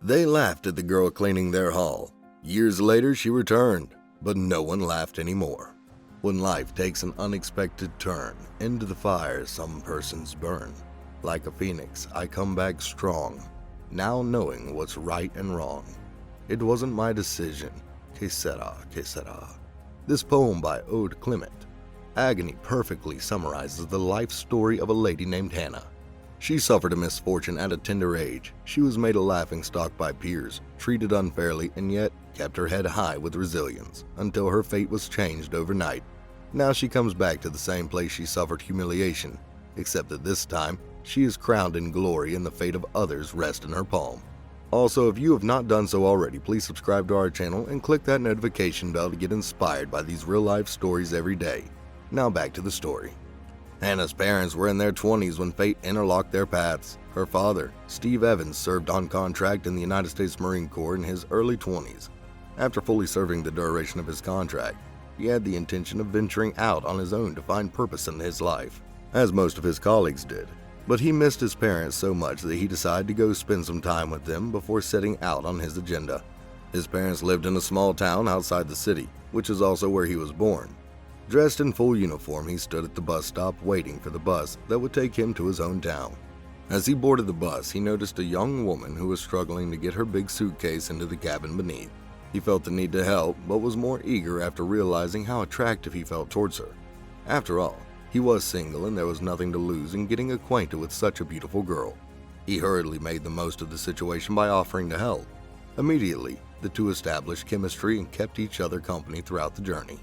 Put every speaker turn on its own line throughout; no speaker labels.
They laughed at the girl cleaning their hall. Years later, she returned, but no one laughed anymore. When life takes an unexpected turn, into the fire some persons burn. Like a phoenix, I come back strong, now knowing what's right and wrong. It wasn't my decision. Que sera, que sera. This poem by Ode Clement Igoni perfectly summarizes the life story of a lady named Hannah. She suffered a misfortune at a tender age. She was made a laughingstock by peers, treated unfairly, and yet kept her head high with resilience until her fate was changed overnight. Now she comes back to the same place she suffered humiliation, except that this time she is crowned in glory and the fate of others rests in her palm. Also, if you have not done so already, please subscribe to our channel and click that notification bell to get inspired by these real-life stories every day. Now back to the story. Hannah's parents were in their 20s when fate interlocked their paths. Her father, Steve Evans, served on contract in the United States Marine Corps in his early 20s. After fully serving the duration of his contract, he had the intention of venturing out on his own to find purpose in his life, as most of his colleagues did. But he missed his parents so much that he decided to go spend some time with them before setting out on his agenda. His parents lived in a small town outside the city, which is also where he was born. Dressed in full uniform, he stood at the bus stop waiting for the bus that would take him to his own town. As he boarded the bus, he noticed a young woman who was struggling to get her big suitcase into the cabin beneath. He felt the need to help, but was more eager after realizing how attractive he felt towards her. After all, he was single and there was nothing to lose in getting acquainted with such a beautiful girl. He hurriedly made the most of the situation by offering to help. Immediately, the two established chemistry and kept each other company throughout the journey.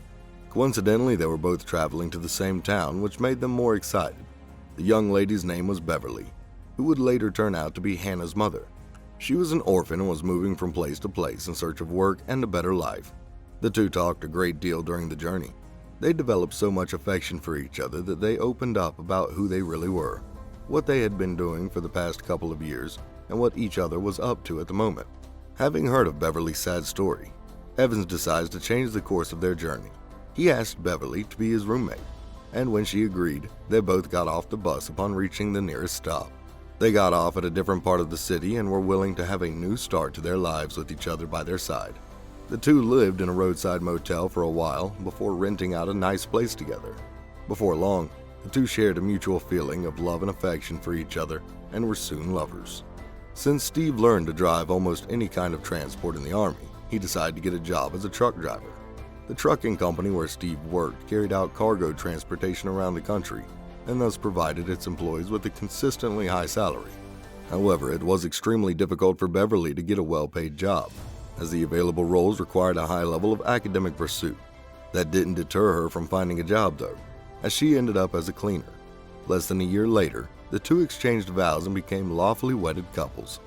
Coincidentally, they were both traveling to the same town, which made them more excited. The young lady's name was Beverly, who would later turn out to be Hannah's mother. She was an orphan and was moving from place to place in search of work and a better life. The two talked a great deal during the journey. They developed so much affection for each other that they opened up about who they really were, what they had been doing for the past couple of years, and what each other was up to at the moment. Having heard of Beverly's sad story, Evans decides to change the course of their journey. He asked Beverly to be his roommate, and when she agreed, they both got off the bus upon reaching the nearest stop. They got off at a different part of the city and were willing to have a new start to their lives with each other by their side. The two lived in a roadside motel for a while before renting out a nice place together. Before long, the two shared a mutual feeling of love and affection for each other and were soon lovers. Since Steve learned to drive almost any kind of transport in the Army, he decided to get a job as a truck driver. The trucking company where Steve worked carried out cargo transportation around the country and thus provided its employees with a consistently high salary. However, it was extremely difficult for Beverly to get a well-paid job, as the available roles required a high level of academic pursuit. That didn't deter her from finding a job though, as she ended up as a cleaner. Less than a year later, the two exchanged vows and became lawfully wedded couples.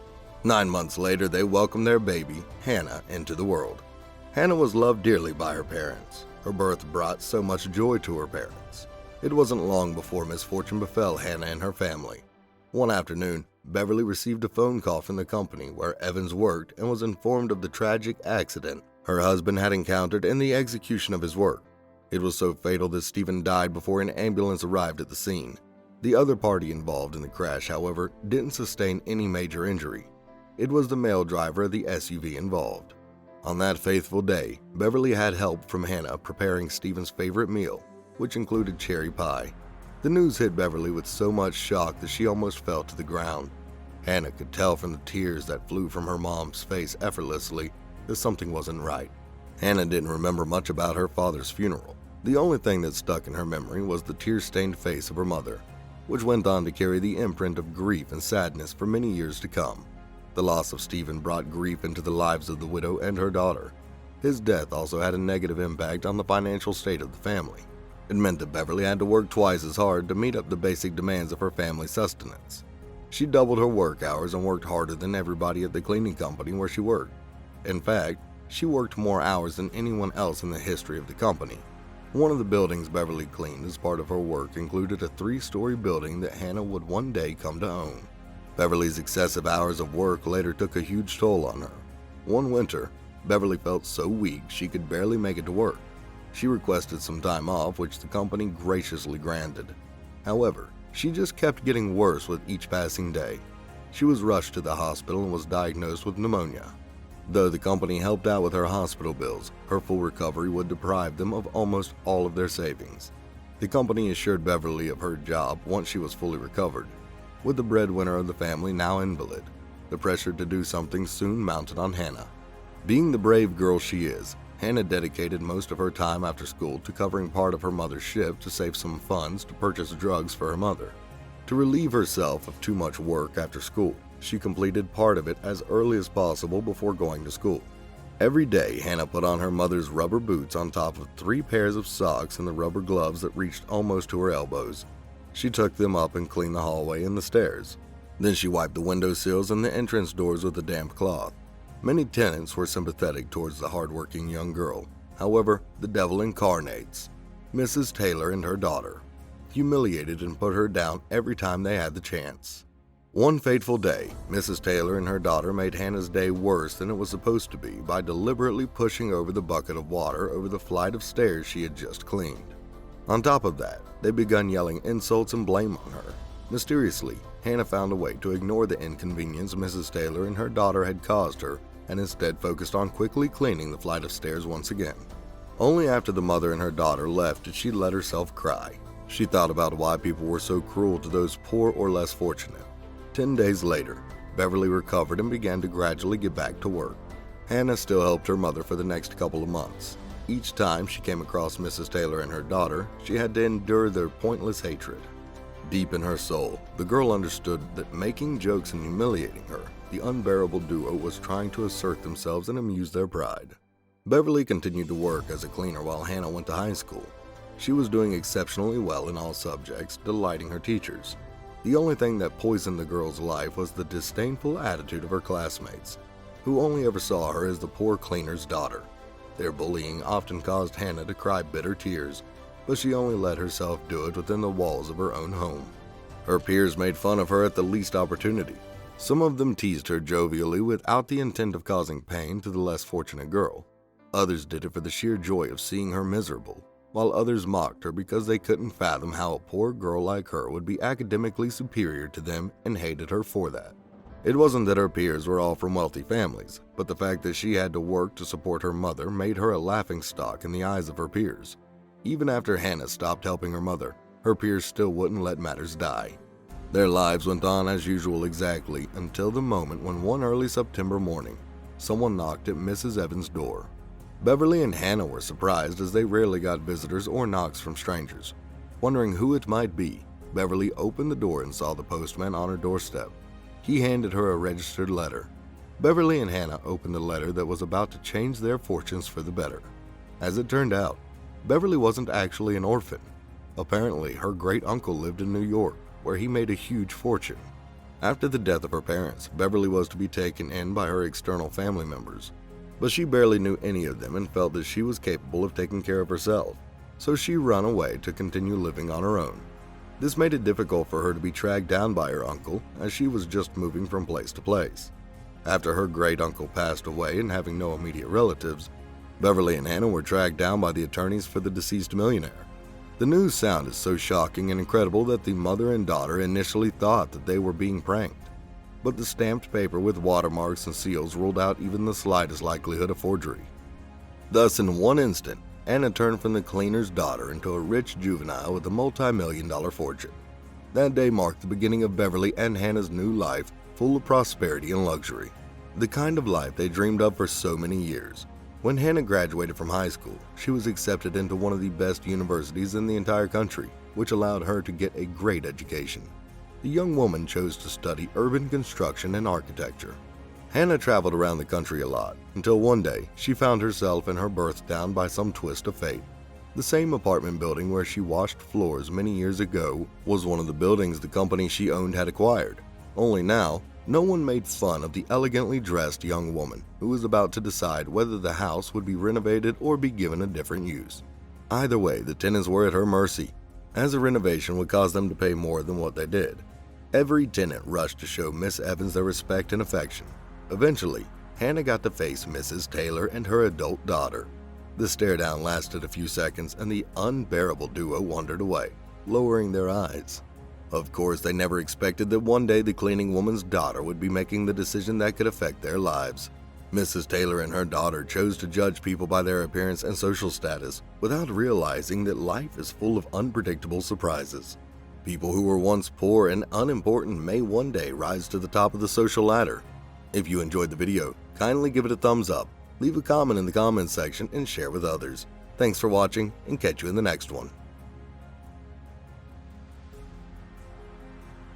9 months later, they welcomed their baby, Hannah, into the world. Hannah was loved dearly by her parents. Her birth brought so much joy to her parents. It wasn't long before misfortune befell Hannah and her family. One afternoon, Beverly received a phone call from the company where Evans worked and was informed of the tragic accident her husband had encountered in the execution of his work. It was so fatal that Stephen died before an ambulance arrived at the scene. The other party involved in the crash, however, didn't sustain any major injury. It was the male driver of the SUV involved. On that faithful day, Beverly had help from Hannah preparing Stephen's favorite meal, which included cherry pie. The news hit Beverly with so much shock that she almost fell to the ground. Hannah could tell from the tears that flew from her mom's face effortlessly that something wasn't right. Hannah didn't remember much about her father's funeral. The only thing that stuck in her memory was the tear-stained face of her mother, which went on to carry the imprint of grief and sadness for many years to come. The loss of Stephen brought grief into the lives of the widow and her daughter. His death also had a negative impact on the financial state of the family. It meant that Beverly had to work twice as hard to meet up the basic demands of her family's sustenance. She doubled her work hours and worked harder than everybody at the cleaning company where she worked. In fact, she worked more hours than anyone else in the history of the company. One of the buildings Beverly cleaned as part of her work included a 3-story building that Hannah would one day come to own. Beverly's excessive hours of work later took a huge toll on her. One winter, Beverly felt so weak she could barely make it to work. She requested some time off, which the company graciously granted. However, she just kept getting worse with each passing day. She was rushed to the hospital and was diagnosed with pneumonia. Though the company helped out with her hospital bills, her full recovery would deprive them of almost all of their savings. The company assured Beverly of her job once she was fully recovered. With the breadwinner of the family now invalid, the pressure to do something soon mounted on Hannah. Being the brave girl she is, Hannah dedicated most of her time after school to covering part of her mother's shift to save some funds to purchase drugs for her mother. To relieve herself of too much work after school, she completed part of it as early as possible before going to school. Every day, Hannah put on her mother's rubber boots on top of 3 pairs of socks and the rubber gloves that reached almost to her elbows. She took them up and cleaned the hallway and the stairs. Then she wiped the windowsills and the entrance doors with a damp cloth. Many tenants were sympathetic towards the hardworking young girl. However, the devil incarnates. Mrs. Taylor and her daughter humiliated and put her down every time they had the chance. One fateful day, Mrs. Taylor and her daughter made Hannah's day worse than it was supposed to be by deliberately pushing over the bucket of water over the flight of stairs she had just cleaned. On top of that, they began yelling insults and blame on her. Mysteriously, Hannah found a way to ignore the inconvenience Mrs. Taylor and her daughter had caused her and instead focused on quickly cleaning the flight of stairs once again. Only after the mother and her daughter left did she let herself cry. She thought about why people were so cruel to those poor or less fortunate. 10 days later, Beverly recovered and began to gradually get back to work. Hannah still helped her mother for the next couple of months. Each time she came across Mrs. Taylor and her daughter, she had to endure their pointless hatred. Deep in her soul, the girl understood that making jokes and humiliating her, the unbearable duo was trying to assert themselves and amuse their pride. Beverly continued to work as a cleaner while Hannah went to high school. She was doing exceptionally well in all subjects, delighting her teachers. The only thing that poisoned the girl's life was the disdainful attitude of her classmates, who only ever saw her as the poor cleaner's daughter. Their bullying often caused Hannah to cry bitter tears, but she only let herself do it within the walls of her own home. Her peers made fun of her at the least opportunity. Some of them teased her jovially without the intent of causing pain to the less fortunate girl. Others did it for the sheer joy of seeing her miserable, while others mocked her because they couldn't fathom how a poor girl like her would be academically superior to them and hated her for that. It wasn't that her peers were all from wealthy families, but the fact that she had to work to support her mother made her a laughingstock in the eyes of her peers. Even after Hannah stopped helping her mother, her peers still wouldn't let matters die. Their lives went on as usual exactly until the moment when one early September morning, someone knocked at Mrs. Evans' door. Beverly and Hannah were surprised as they rarely got visitors or knocks from strangers. Wondering who it might be, Beverly opened the door and saw the postman on her doorstep. He handed her a registered letter. Beverly and Hannah opened the letter that was about to change their fortunes for the better. As it turned out, Beverly wasn't actually an orphan. Apparently, her great-uncle lived in New York, where he made a huge fortune. After the death of her parents, Beverly was to be taken in by her external family members. But she barely knew any of them and felt that she was capable of taking care of herself, so she ran away to continue living on her own. This made it difficult for her to be tracked down by her uncle, as she was just moving from place to place. After her great-uncle passed away and having no immediate relatives, Beverly and Hannah were tracked down by the attorneys for the deceased millionaire. The news sounded so shocking and incredible that the mother and daughter initially thought that they were being pranked. But the stamped paper with watermarks and seals ruled out even the slightest likelihood of forgery. Thus, in one instant, Hannah turned from the cleaner's daughter into a rich juvenile with a multi-million-dollar fortune. That day marked the beginning of Beverly and Hannah's new life, full of prosperity and luxury. The kind of life they dreamed of for so many years. When Hannah graduated from high school, she was accepted into one of the best universities in the entire country, which allowed her to get a great education. The young woman chose to study urban construction and architecture. Hannah traveled around the country a lot, until one day she found herself in her birthtown by some twist of fate. The same apartment building where she washed floors many years ago was one of the buildings the company she owned had acquired. Only now, no one made fun of the elegantly dressed young woman who was about to decide whether the house would be renovated or be given a different use. Either way, the tenants were at her mercy, as a renovation would cause them to pay more than what they did. Every tenant rushed to show Miss Evans their respect and affection. Eventually, Hannah got to face Mrs. Taylor and her adult daughter. The stare-down lasted a few seconds and the unbearable duo wandered away, lowering their eyes. Of course, they never expected that one day the cleaning woman's daughter would be making the decision that could affect their lives. Mrs. Taylor and her daughter chose to judge people by their appearance and social status without realizing that life is full of unpredictable surprises. People who were once poor and unimportant may one day rise to the top of the social ladder. If you enjoyed the video, kindly give it a thumbs up, leave a comment in the comments section, and share with others. Thanks for watching, and catch you in the next one.